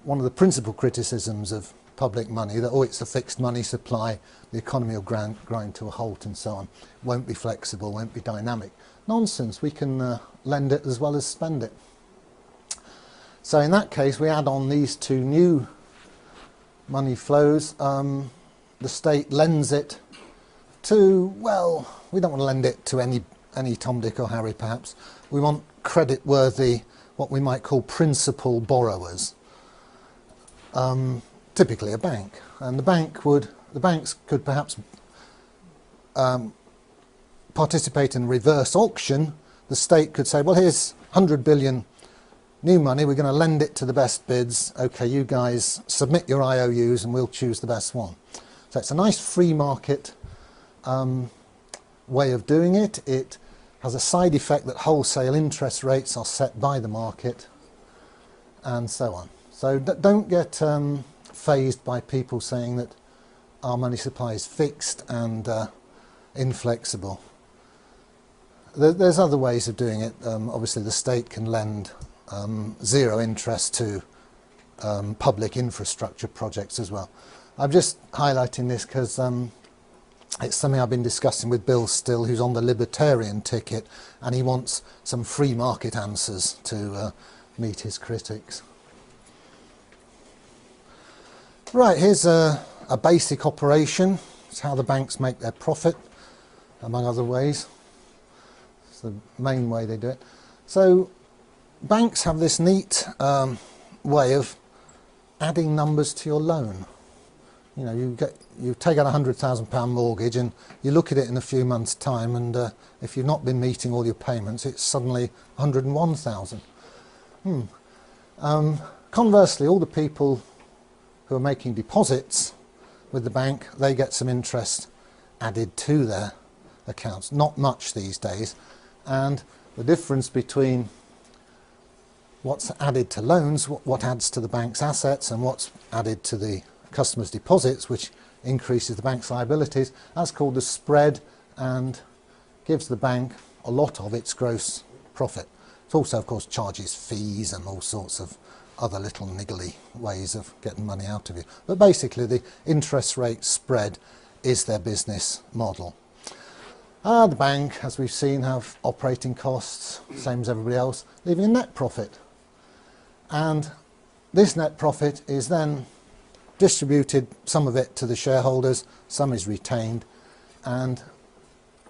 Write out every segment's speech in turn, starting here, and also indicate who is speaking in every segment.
Speaker 1: one of the principal criticisms of public money, that it's a fixed money supply, the economy will grind to a halt and so on, won't be flexible, won't be dynamic. Nonsense, we can lend it as well as spend it. So in that case we add on these two new money flows. The state lends it to, well, we don't want to lend it to any Tom, Dick or Harry perhaps. We want credit-worthy, what we might call principal borrowers. Typically a bank, and the banks could perhaps participate in reverse auction. The state could say, well, here's 100 billion new money, we're going to lend it to the best bids. Okay, you guys submit your IOUs and we'll choose the best one. So it's a nice free market way of doing it. It has a side effect that wholesale interest rates are set by the market and so on. So don't get fazed by people saying that our money supply is fixed and inflexible. There's other ways of doing it. Obviously the state can lend zero interest to public infrastructure projects as well. I'm just highlighting this because it's something I've been discussing with Bill Still, who's on the libertarian ticket, and he wants some free market answers to meet his critics. Right, here's a basic operation. It's how the banks make their profit, among other ways. It's the main way they do it. So banks have this neat way of adding numbers to your loan. You know, you take out a £100,000 mortgage and you look at it in a few months' time, and if you've not been meeting all your payments, it's suddenly 101,000. Conversely, all the people who are making deposits with the bank, they get some interest added to their accounts. Not much these days, and the difference between what's added to loans, what adds to the bank's assets, and what's added to the customers' deposits, which increases the bank's liabilities, that's called the spread, and gives the bank a lot of its gross profit. It also, of course, charges fees and all sorts of other little niggly ways of getting money out of you. But basically the interest rate spread is their business model. The bank, as we've seen, have operating costs, same as everybody else, leaving a net profit. And this net profit is then distributed, some of it to the shareholders, some is retained, and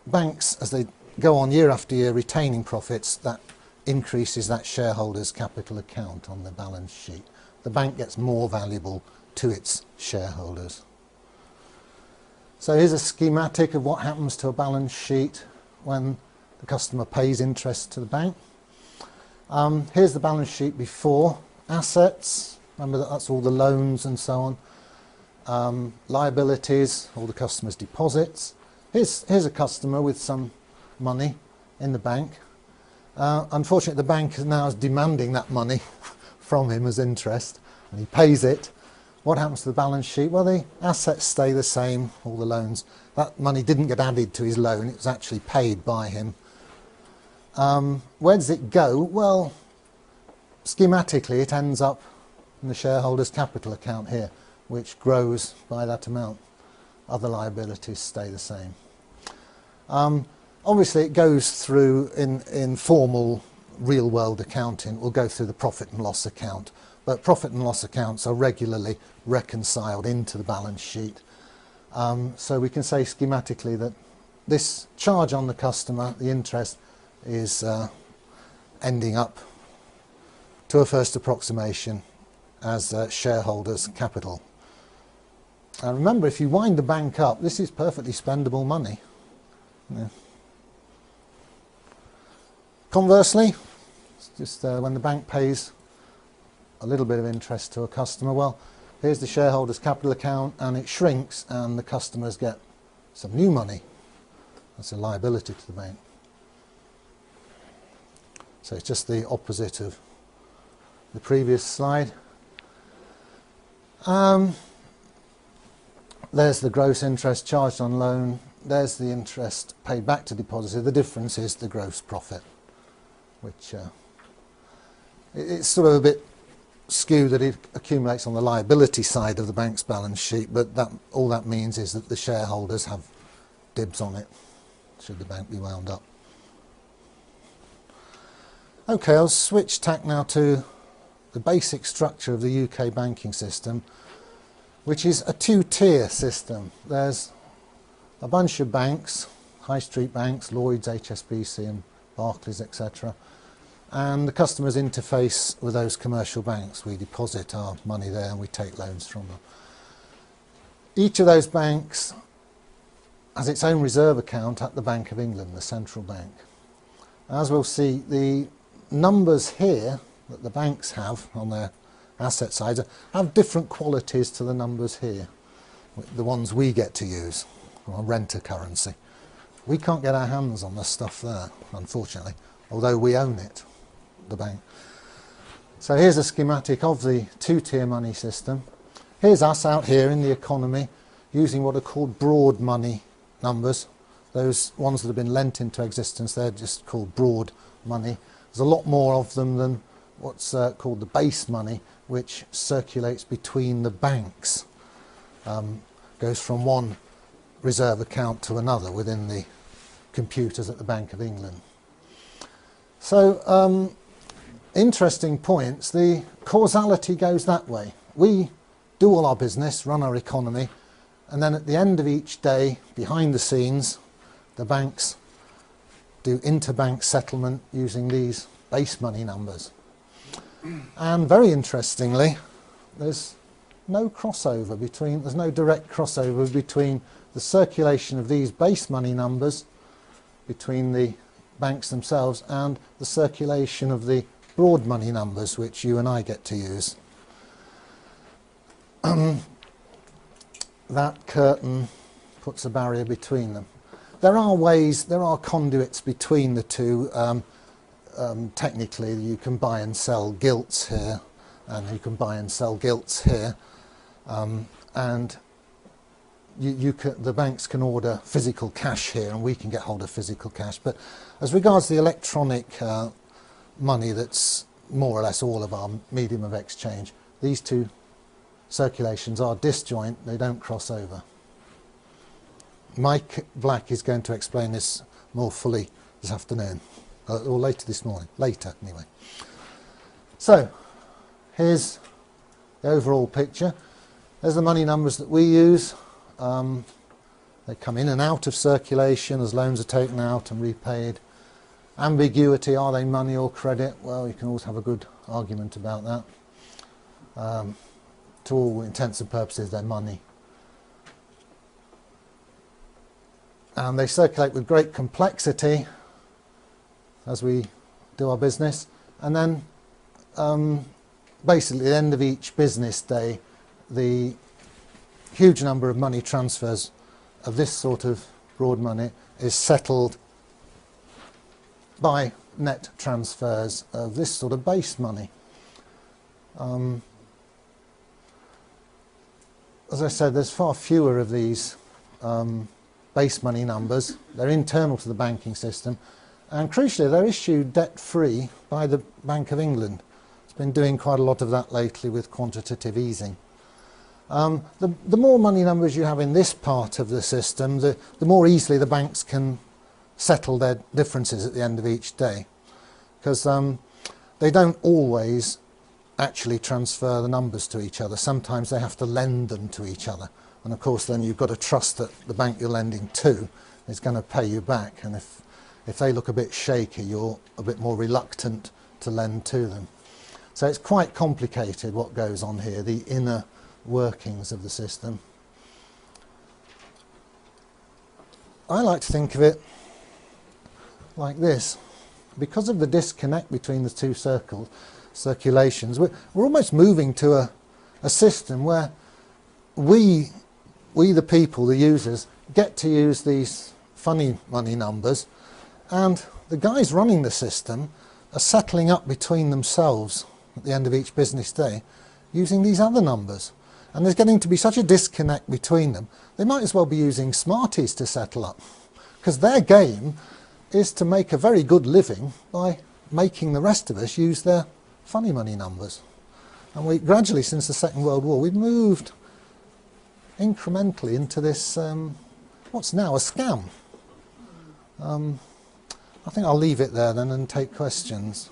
Speaker 1: banks, as they go on year after year retaining profits, that increases that shareholders' capital account on the balance sheet. The bank gets more valuable to its shareholders. So here's a schematic of what happens to a balance sheet when the customer pays interest to the bank. Here's the balance sheet before assets. Remember that's all the loans and so on. Liabilities, all the customer's deposits. Here's a customer with some money in the bank. Unfortunately, the bank now is demanding that money from him as interest, and he pays it. What happens to the balance sheet? Well, the assets stay the same, all the loans. That money didn't get added to his loan, it was actually paid by him. Where does it go? Well, schematically it ends up in the shareholders' capital account here, which grows by that amount. Other liabilities stay the same. Obviously it goes through, in formal real-world accounting, it will go through the profit and loss account. But profit and loss accounts are regularly reconciled into the balance sheet. So we can say schematically that this charge on the customer, the interest, is ending up, to a first approximation, as shareholders' capital. And remember, if you wind the bank up, this is perfectly spendable money. Yeah. Conversely, it's just when the bank pays a little bit of interest to a customer, well, here's the shareholders' capital account, and it shrinks and the customers get some new money. That's a liability to the bank. So it's just the opposite of the previous slide. There's the gross interest charged on loan. There's the interest paid back to depositor. The difference is the gross profit, which it's sort of a bit skew that it accumulates on the liability side of the bank's balance sheet, but all that means is that the shareholders have dibs on it, should the bank be wound up. Okay, I'll switch tack now to the basic structure of the UK banking system, which is a two-tier system. There's a bunch of banks, high street banks, Lloyds, HSBC and Barclays, etc. And the customers interface with those commercial banks. We deposit our money there and we take loans from them. Each of those banks has its own reserve account at the Bank of England, the central bank. As we'll see, the numbers here that the banks have on their asset side have different qualities to the numbers here, the ones we get to use, our renter currency. We can't get our hands on the stuff there, unfortunately, although we own it, the bank. So here's a schematic of the two-tier money system. Here's us out here in the economy using what are called broad money numbers. Those ones that have been lent into existence, they're just called broad money. There's a lot more of them than what's called the base money, which circulates between the banks. Goes from one reserve account to another within the computers at the Bank of England. So interesting points. The causality goes that way. We do all our business, run our economy, and then at the end of each day, behind the scenes, the banks do interbank settlement using these base money numbers. And very interestingly, there's no crossover between, there's no direct crossover between the circulation of these base money numbers between the banks themselves and the circulation of the broad money numbers which you and I get to use. That curtain puts a barrier between them. There are ways, there are conduits between the two. Technically you can buy and sell gilts here, and you can buy and sell gilts here, and the banks can order physical cash here and we can get hold of physical cash. But as regards the electronic money that's more or less all of our medium of exchange, these two circulations are disjoint, they don't cross over. Mike Black is going to explain this more fully this afternoon, or later this morning, later anyway. So here's the overall picture. There's the money numbers that we use. They come in and out of circulation as loans are taken out and repaid. Ambiguity, are they money or credit? Well, you can always have a good argument about that. To all intents and purposes, they're money. And they circulate with great complexity as we do our business. And then basically at the end of each business day, the huge number of money transfers of this sort of broad money is settled by net transfers of this sort of base money. As I said, there's far fewer of these base money numbers. They're internal to the banking system, and crucially they're issued debt-free by the Bank of England. It's been doing quite a lot of that lately with quantitative easing. The more money numbers you have in this part of the system, the more easily the banks can settle their differences at the end of each day, because they don't always actually transfer the numbers to each other. Sometimes they have to lend them to each other, and of course then you've got to trust that the bank you're lending to is going to pay you back, and if they look a bit shaky, you're a bit more reluctant to lend to them. So it's quite complicated what goes on here, the inner workings of the system. I like to think of it like this. Because of the disconnect between the two circulations, we're almost moving to a system where we the people, the users, get to use these funny money numbers, and the guys running the system are settling up between themselves at the end of each business day using these other numbers. And there's getting to be such a disconnect between them, they might as well be using Smarties to settle up, because their game is to make a very good living by making the rest of us use their funny money numbers. And we gradually, since the Second World War, we've moved incrementally into this, what's now a scam. I think I'll leave it there then and take questions.